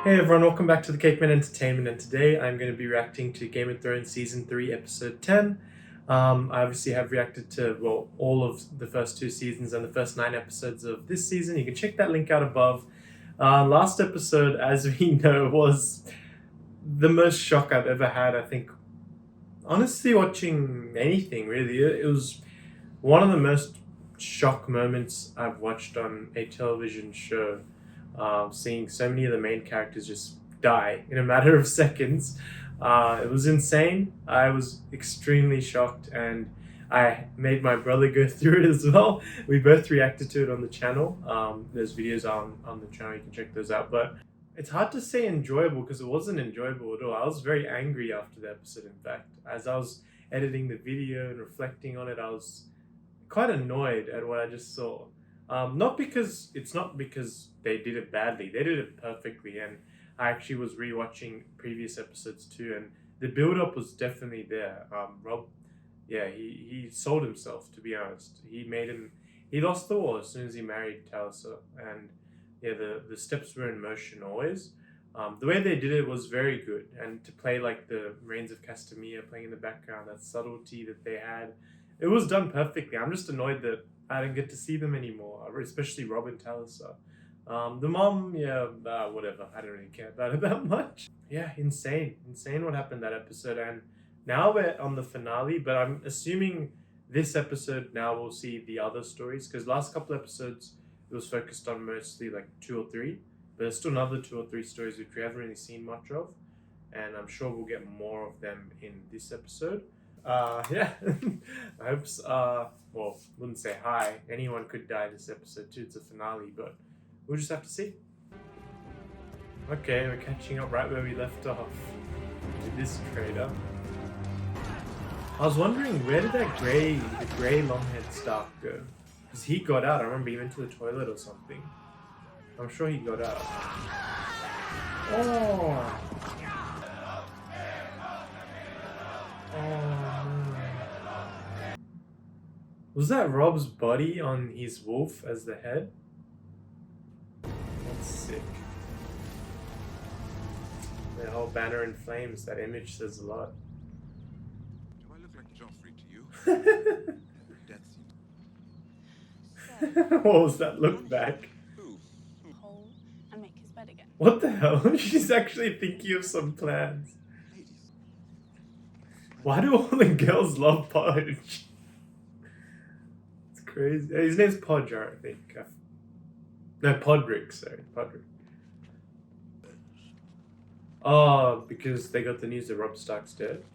Hey everyone, welcome back to the Cakeman Entertainment, and today I'm going to be reacting to Game of Thrones Season 3, Episode 10. I obviously have reacted to, well, all of the first two seasons and the first 9 episodes of this season. You can check that link out above. Last episode, as we know, was the most shock I've ever had, I think. Honestly, watching anything, really. It was one of the most shock moments I've watched on a television show. Seeing so many of the main characters just die in a matter of seconds. It was insane. I was extremely shocked, and I made my brother go through it as well. We both reacted to it on the channel. There's videos on the channel, you can check those out. But it's hard to say enjoyable because it wasn't enjoyable at all. I was very angry after the episode, in fact. As I was editing the video and reflecting on it, I was quite annoyed at what I just saw. Not because they did it badly. They did it perfectly, and I actually was rewatching previous episodes too, and the build-up was definitely there. Rob, yeah, he sold himself, to be honest. He lost the war as soon as he married Talisa, and yeah, the steps were in motion always. The way they did it was very good, and to play like the Reigns of Castamere playing in the background, that subtlety that they had, it was done perfectly. I'm just annoyed that I didn't get to see them anymore, especially Rob and Talisa. The mom, yeah, whatever. I don't really care about it that much. Yeah, insane what happened that episode. And now we're on the finale, but I'm assuming this episode now we'll see the other stories, because last couple episodes it was focused on mostly like 2 or 3, but there's still another 2 or 3 stories which we haven't really seen much of, and I'm sure we'll get more of them in this episode. Yeah, I hope, well, wouldn't say hi. Anyone could die this episode too. It's a finale, but we'll just have to see. Okay, we're catching up right where we left off with this trader. I was wondering, where did the grey long-haired Stark go? Because he got out. I remember he went to the toilet or something. I'm sure he got out. Oh! Was that Rob's body on his wolf as the head? That's sick. The whole banner in flames, that image says a lot. Do I look like Joffrey to you? What was that look back? Hole and make his bed again. What the hell? She's actually thinking of some plans. Why do all the girls love Podge? It's crazy. His name's Podge, I think. No, Podrick, sorry. Podrick. Oh, because they got the news that Robb Stark's dead?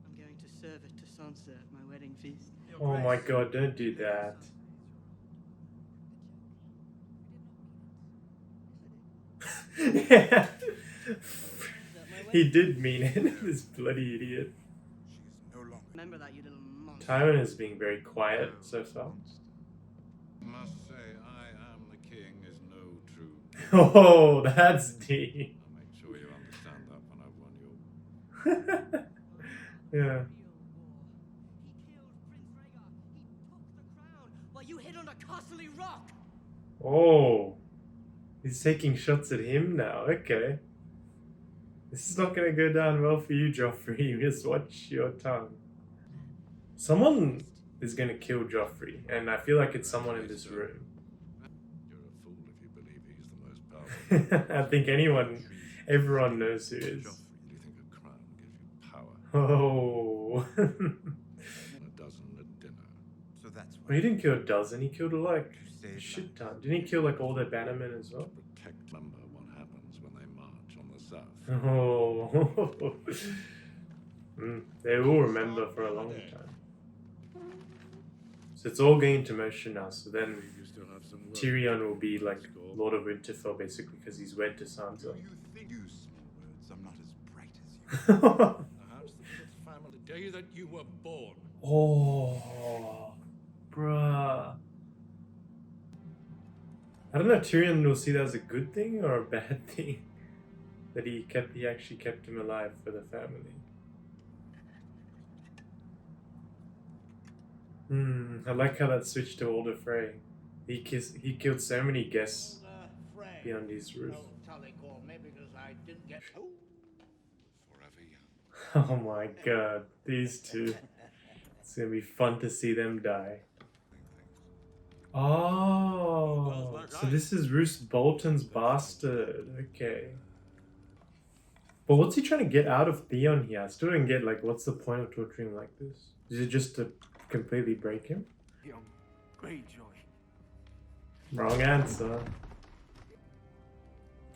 I'm going to serve it to Sansa at my wedding feast. Oh my god, don't do that. Yeah. He did mean it, this bloody idiot. She's no longer. Remember that, you little monster. Tywin is being very quiet so far. Must say, I am the king is no true. Oh, that's deep. I'll make sure you understand that when I've won your. Yeah. He killed Prince Rhaegar. He took the crown while you hid on a costly rock. Oh. He's taking shots at him now. Okay. This is not going to go down well for you, Joffrey. Just watch your tongue. Someone is going to kill Joffrey, and I feel like it's someone in this room. You're a fool if you believe he's the most powerful. I think everyone knows who is. Joffrey, do you think a crown gives you power? Oh. A dozen at dinner. So that's Well, he didn't kill a dozen, he killed like a shit ton. Didn't he kill like all their bannermen as well? Protect. Remember what happens when they march on the south. Oh. They will remember for a long time. So it's all going into motion now, so then You still have some work. Tyrion will be like Lord of Winterfell basically because he's wed to Sansa. Do you think you small words? I'm not as bright as you. Perhaps the fifth family the day that you were born. Oh, bruh. I don't know if Tyrion will see that as a good thing or a bad thing. That he actually kept him alive for the family. I like how that switched to Older Frey. He killed so many guests beyond his roof. how they call me because I didn't get. Oh. Forever young. Oh my god, these two. It's gonna be fun to see them die. Oh, so this is Roose Bolton's bastard. Okay. But what's he trying to get out of Theon here? I still don't get, like, what's the point of torturing him like this? Is it just to completely break him? Young Greyjoy. Wrong answer.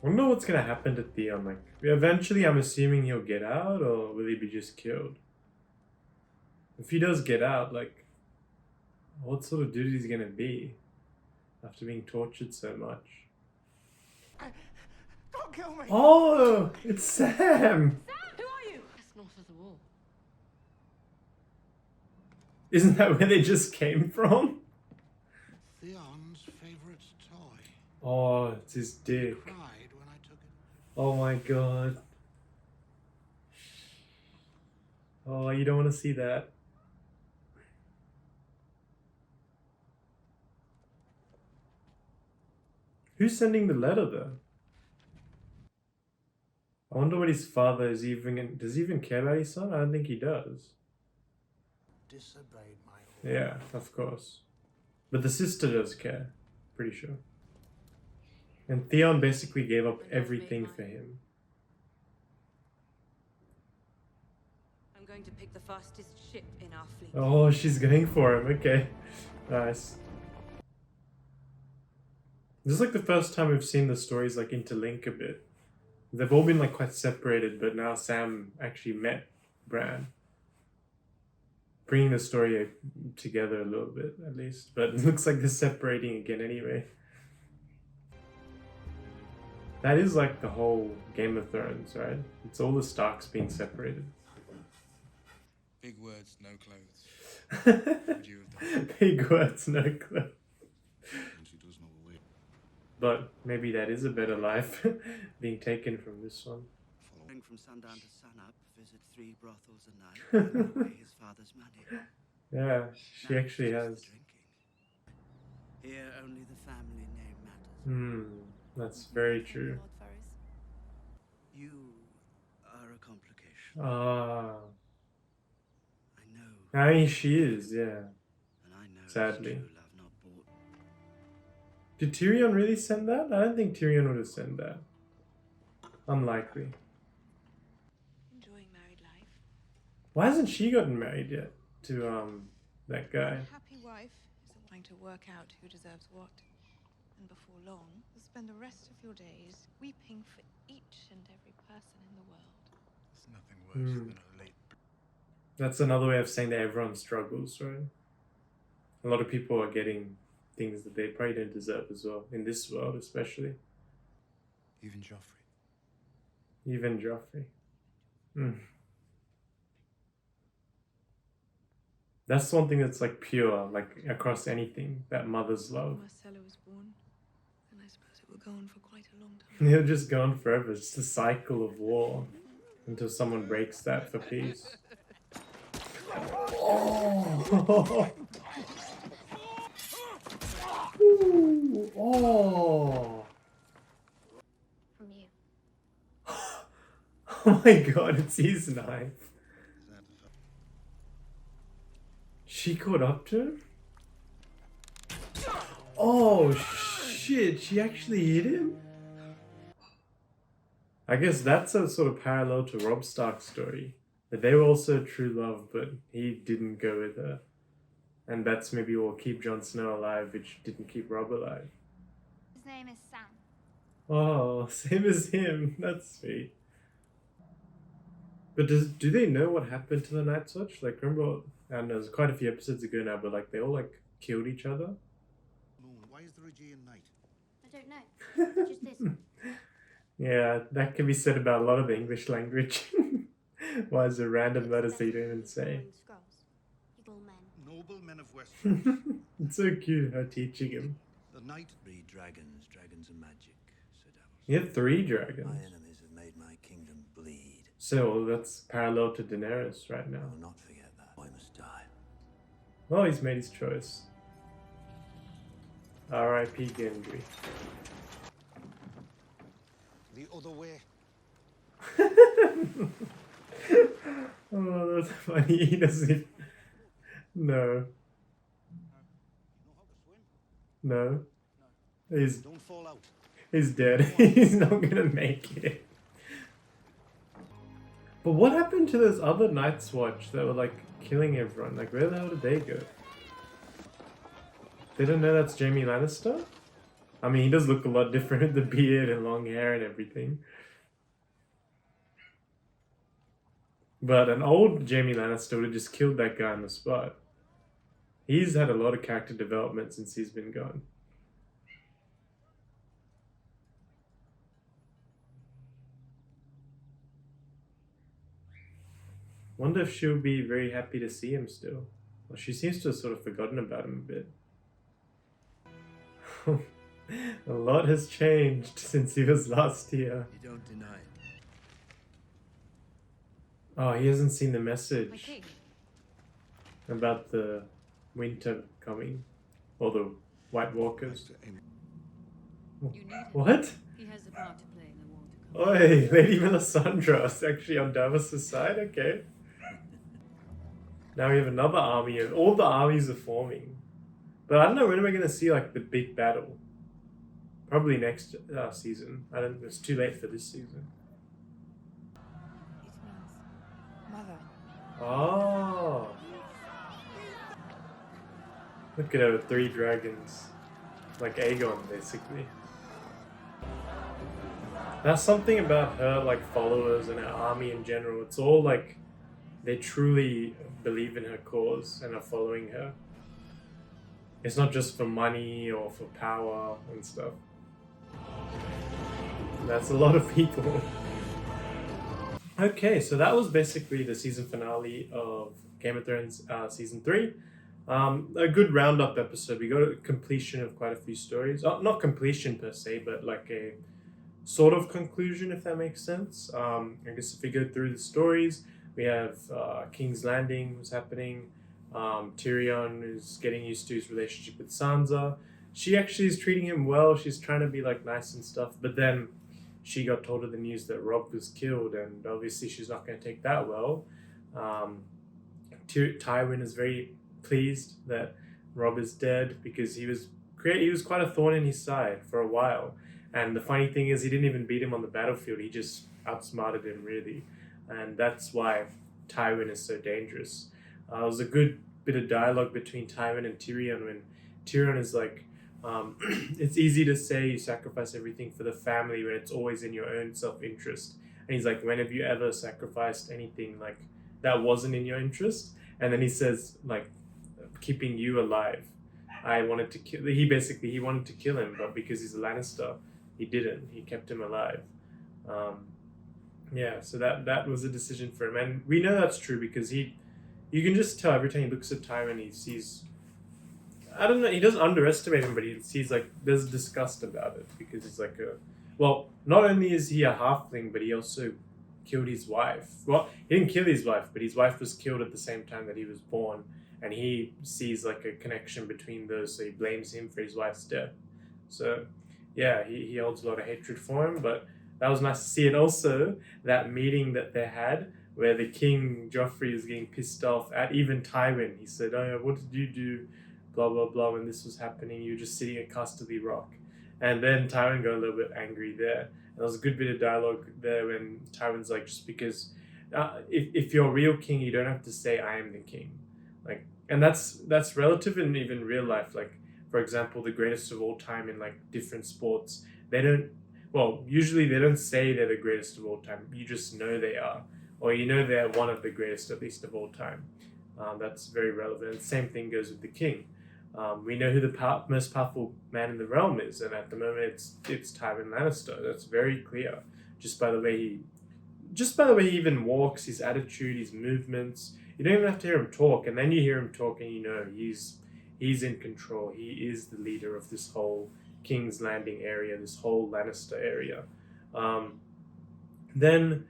I wonder what's gonna happen to Theon. Like, eventually I'm assuming he'll get out, or will he be just killed? If he does get out, like, what sort of dude is he gonna be after being tortured so much? Don't kill me! Oh, it's Sam! Sam, who are you? Just north of the wall. Isn't that where they just came from? Theon's favorite toy. Oh, it's his dick. Cried when I took it. Oh my god. Oh, you don't want to see that. Who's sending the letter though? I wonder what his father is even. Does he even care about his son? I don't think he does. Disobeyed my order. Yeah, of course. But the sister does care. Pretty sure. And Theon basically gave up everything for him. I'm going to pick the fastest ship in our fleet. Oh, she's going for him. Okay. Nice. This is like the first time we've seen the stories like interlink a bit. They've all been like quite separated, but now Sam actually met Bran. Bringing the story together a little bit, at least. But it looks like they're separating again anyway. That is like the whole Game of Thrones, right? It's all the Starks being separated. Big words, no clothes. Would you have done? Big words, no clothes. And she does know the way. But maybe that is a better life being taken from this one. Follow. From sundown to sunup, visit 3 brothels a night, and away his father's money. Yeah, she Now actually it's has. just the drinking. Here only the family name matters. That's very true. Lord Ferris. You are a complication. Ah, I know. I mean, she is, yeah. And I know Sadly. it's true love not bought. Did Tyrion really send that? I don't think Tyrion would have sent that. Unlikely. Enjoying married life. Why hasn't she gotten married yet to that guy? A happy wife isn't trying to work out who deserves what. And before long, you'll spend the rest of your days weeping for each and every person in the world. There's nothing worse than a late. That's another way of saying that everyone struggles, right? A lot of people are getting things that they probably don't deserve as well, in this world especially. Even Joffrey. Even Joffrey. That's one thing that's like pure, like across anything, that mothers love. Marcella was born, and I suppose it will go on for quite a long time. They'll just go on forever. It's just a cycle of war until someone breaks that for peace. Oh! Ooh, oh! From you. Oh my god, it's his knife. She caught up to him? Oh shit, she actually hit him? I guess that's a sort of parallel to Robb Stark's story. That they were also true love, but he didn't go with her. And that's maybe what will keep Jon Snow alive, which didn't keep Robb alive. His name is Sam. Oh, same as him. That's sweet. But do they know what happened to the Night's Watch? Like, remember, I don't know, it was quite a few episodes ago now, but like they all like killed each other. Moon, why is there a G in night? I don't know. Just this. Yeah, that can be said about a lot of the English language. Why is there random letters that you don't even say? Scrolls. Evil men. Noble men of Westeros. It's so cute her teaching him. The night. 3 dragons, dragons and magic, said Davos. He had 3 My dragons. enemies have made my kingdom bleed. So that's parallel to Daenerys right I now. will not forget that. I must die. Well, he's made his choice. R.I.P. Gendry. The other way. Oh, that's funny. He doesn't. No, You know how to swim? no. He's Don't fall out. dead. He's not gonna make it. But what happened to those other Night's Watch that were like killing everyone? Like, where the hell did they go? They don't know that's Jaime Lannister? I mean, he does look a lot different with the beard and long hair and everything. But an old Jaime Lannister would have just killed that guy on the spot. He's had a lot of character development since he's been gone. Wonder if she'll be very happy to see him still. Well, she seems to have sort of forgotten about him a bit. A lot has changed since he was last here. You don't deny it. Oh, he hasn't seen the My message king. about the winter coming. Or the White Walkers. You need him. What? He has a part to play in the water. Oi, Lady Melisandre is actually on Davos' side? Okay. Now we have another army, and all the armies are forming. But I don't know, when am I going to see like the big battle? Probably next season. I don't. It's too late for this season. It means mother. Oh. Look at her, 3 dragons. Like Aegon, basically. That's something about her, like, followers and her army in general. It's all like they truly believe in her cause and are following her. It's not just for money or for power and stuff. That's a lot of people. Okay, so that was basically the season finale of Game of Thrones season 3. A good roundup episode. We got a completion of quite a few stories. Not completion per se, but like a sort of conclusion, if that makes sense. I guess if we go through the stories, we have King's Landing was happening. Tyrion is getting used to his relationship with Sansa. She actually is treating him well. She's trying to be like nice and stuff. But then she got told of the news that Robb was killed, and obviously she's not going to take that well. Tywin is very pleased that Robb is dead because he was quite a thorn in his side for a while. And the funny thing is, he didn't even beat him on the battlefield. He just outsmarted him, really. And that's why Tywin is so dangerous. It was a good bit of dialogue between Tywin and Tyrion when Tyrion is like, it's easy to say you sacrifice everything for the family when it's always in your own self-interest. And he's like, when have you ever sacrificed anything like that wasn't in your interest? And then he says, like, keeping you alive. He wanted to kill him, but because he's a Lannister, he didn't. He kept him alive. So that was a decision for him. And we know that's true because you can just tell every time he looks at Tywin, he sees, I don't know, he doesn't underestimate him, but he sees like, there's disgust about it because he's like not only is he a halfling, but he also killed his wife. Well, he didn't kill his wife, but his wife was killed at the same time that he was born. And he sees like a connection between those, so he blames him for his wife's death. So, yeah, he holds a lot of hatred for him, but that was nice to see. And also, that meeting that they had, where the King Joffrey is getting pissed off at even Tywin. He said, oh, what did you do? Blah, blah, blah, when this was happening. You were just sitting at Casterly Rock. And then Tywin got a little bit angry there. And there was a good bit of dialogue there when Tywin's like, just because if you're a real king, you don't have to say, I am the king. Like, and that's relative in even real life. Like, for example, the greatest of all time in like different sports, usually they don't say they're the greatest of all time. You just know they are, or you know they're one of the greatest, at least of all time. That's very relevant. Same thing goes with the king. We know who the most powerful man in the realm is, and at the moment it's Tywin Lannister. That's very clear, just by the way he even walks, his attitude, his movements. You don't even have to hear him talk, and then you hear him talk, and you know he's in control. He is the leader of this whole King's Landing area, this whole Lannister area. Then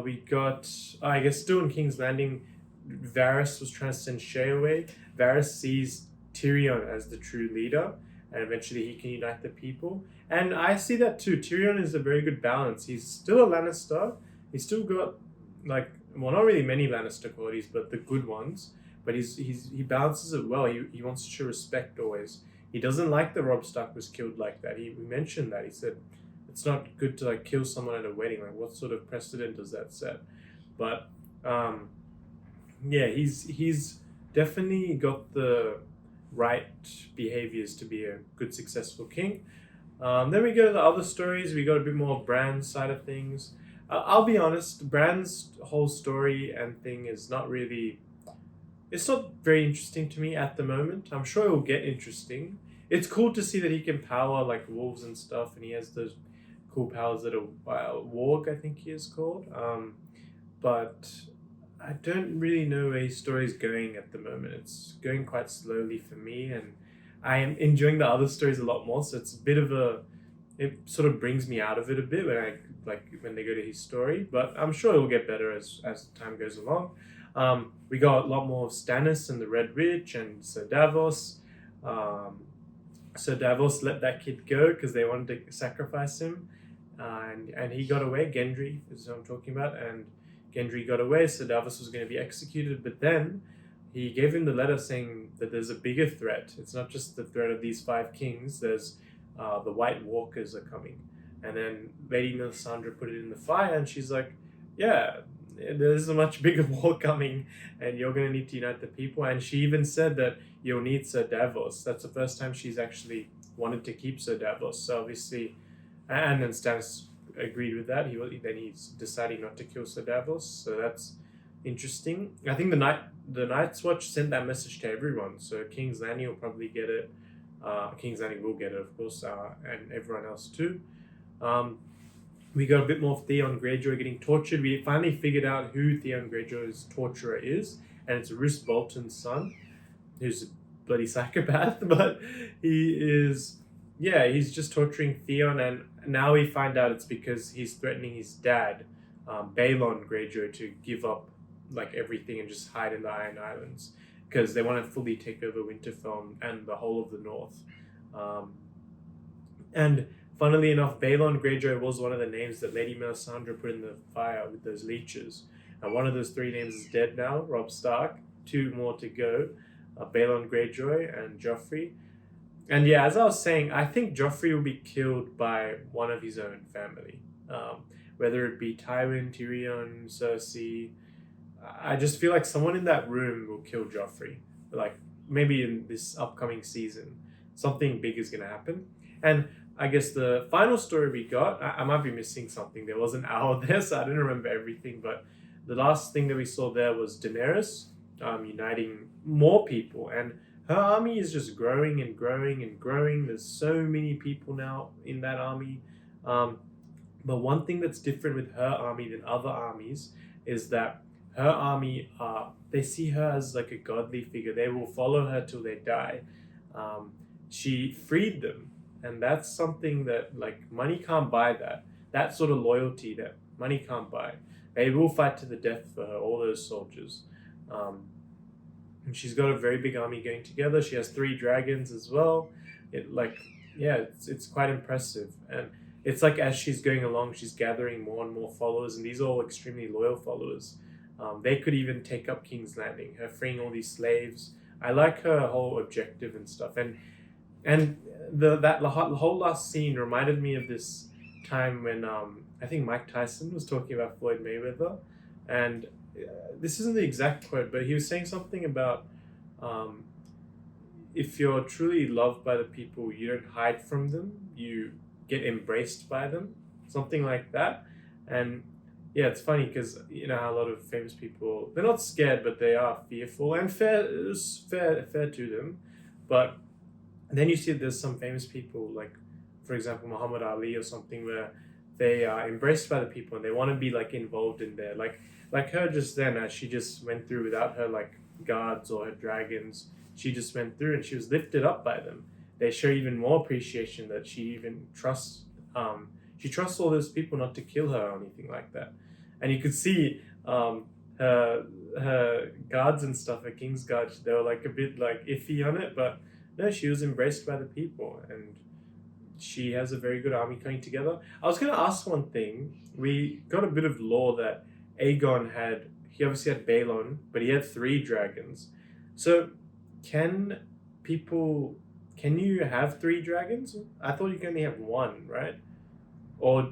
we got, I guess, still in King's Landing, Varys was trying to send Shay away. Varys sees Tyrion as the true leader, and eventually he can unite the people. And I see that too. Tyrion is a very good balance. He's still a Lannister. He's still got like, well, not really many Lannister qualities, but the good ones. But he balances it well. He wants to show respect always. He doesn't like that Robb Stark was killed like that. We mentioned that. He said it's not good to like kill someone at a wedding. Like, what sort of precedent does that set? But yeah, he's definitely got the right behaviors to be a good, successful king. Then we go to the other stories. We got a bit more Bran's side of things. I'll be honest, Bran's whole story and thing is not really... It's not very interesting to me at the moment. I'm sure it will get interesting. It's cool to see that he can power like wolves and stuff, and he has those cool powers that are warg, I think he is called. But I don't really know where his story is going at the moment. It's going quite slowly for me, and I am enjoying the other stories a lot more. So it's a bit of a... It sort of brings me out of it a bit when they go to his story. But I'm sure it'll get better as time goes along. We got a lot more of Stannis and the Red Witch and Sir Davos. Sir Davos let that kid go because they wanted to sacrifice him, and he got away. Gendry is what I'm talking about, and Gendry got away. Sir Davos was going to be executed, but then he gave him the letter saying that there's a bigger threat. It's not just the threat of these 5 kings. There's the White Walkers are coming, and then Lady Melisandre put it in the fire, and she's like, yeah, there's a much bigger war coming, and you're going to need to unite the people. And she even said that you'll need Sir Davos. That's the first time she's actually wanted to keep Sir Davos. So obviously, and then Stannis agreed with that. Then he's deciding not to kill Sir Davos. So that's interesting. I think the Night's Watch sent that message to everyone. So King's Landing will probably get it. King's Landing will get it, of course, and everyone else too. We got a bit more of Theon Greyjoy getting tortured. We finally figured out who Theon Greyjoy's torturer is, and it's Roose Bolton's son, who's a bloody psychopath, but he's just torturing Theon, and now we find out it's because he's threatening his dad, Balon Greyjoy, to give up like everything and just hide in the Iron Islands, because they want to fully take over Winterfell and the whole of the North. And funnily enough, Balon Greyjoy was one of the names that Lady Melisandre put in the fire with those leeches. And one of those 3 names is dead now, Robb Stark. 2 more to go, Balon Greyjoy and Joffrey. And yeah, as I was saying, I think Joffrey will be killed by one of his own family. Whether it be Tywin, Tyrion, Cersei. I just feel like someone in that room will kill Joffrey. Like, maybe in this upcoming season, something big is going to happen. And I guess the final story we got, I might be missing something. There was an hour there, so I didn't remember everything. But the last thing that we saw there was Daenerys uniting more people. And her army is just growing and growing and growing. There's so many people now in that army. But one thing that's different with her army than other armies is that her army, they see her as like a godly figure. They will follow her till they die. She freed them. And that's something that, like, money can't buy that. That sort of loyalty that money can't buy. They will fight to the death for her, all those soldiers. And she's got a very big army going together. She has 3 dragons as well. It's quite impressive. And it's like as she's going along, she's gathering more and more followers. And these are all extremely loyal followers. They could even take up King's Landing. Her freeing all these slaves. I like her whole objective and stuff. And the whole last scene reminded me of this time when I think Mike Tyson was talking about Floyd Mayweather, and this isn't the exact quote, but he was saying something about if you're truly loved by the people, you don't hide from them, you get embraced by them, something like that. And yeah, it's funny because you know how a lot of famous people, they're not scared, but they are fearful, and fair to them, but then you see there's some famous people, like, for example, Muhammad Ali or something, where they are embraced by the people and they want to be, like, involved in there. Like her just then, as she just went through without her, like, guards or her dragons. She just went through and she was lifted up by them. They show even more appreciation that she even trusts, she trusts all those people not to kill her or anything like that. And you could see her guards and stuff, her King's Guard, they were, like, a bit, like, iffy on it, but no, she was embraced by the people, and she has a very good army coming together. I was going to ask one thing. We got a bit of lore that Aegon had. He obviously had Balon, but he had 3 dragons. So, can people? Can you have 3 dragons? I thought you can only have 1, right? Or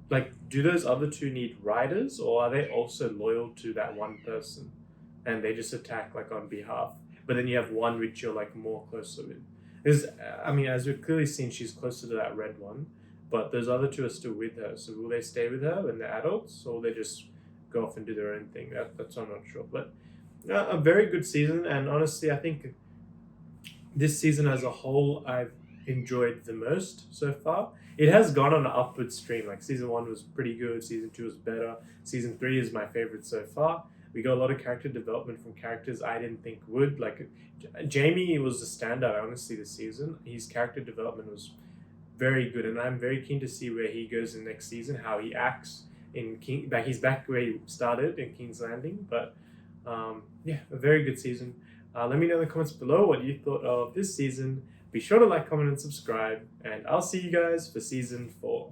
like, do those other 2 need riders, or are they also loyal to that one person, and they just attack like on behalf? But then you have one which you're like more closer with. Because I mean, as we've clearly seen, she's closer to that red one, but those other 2 are still with her. So will they stay with her when they're adults, or will they just go off and do their own thing? That's I'm not sure. But a very good season, and honestly, I think this season as a whole, I've enjoyed the most so far. It has gone on an upward stream. Like season 1 was pretty good, season 2 was better, season 3 is my favorite so far. We got a lot of character development from characters I didn't think would. Like Jamie was a standout, honestly, this season. His character development was very good, and I'm very keen to see where he goes in next season, how he acts in King. Like he's back where he started in King's Landing, but yeah, a very good season. Let me know in the comments below what you thought of this season. Be sure to like, comment, and subscribe, and I'll see you guys for season 4.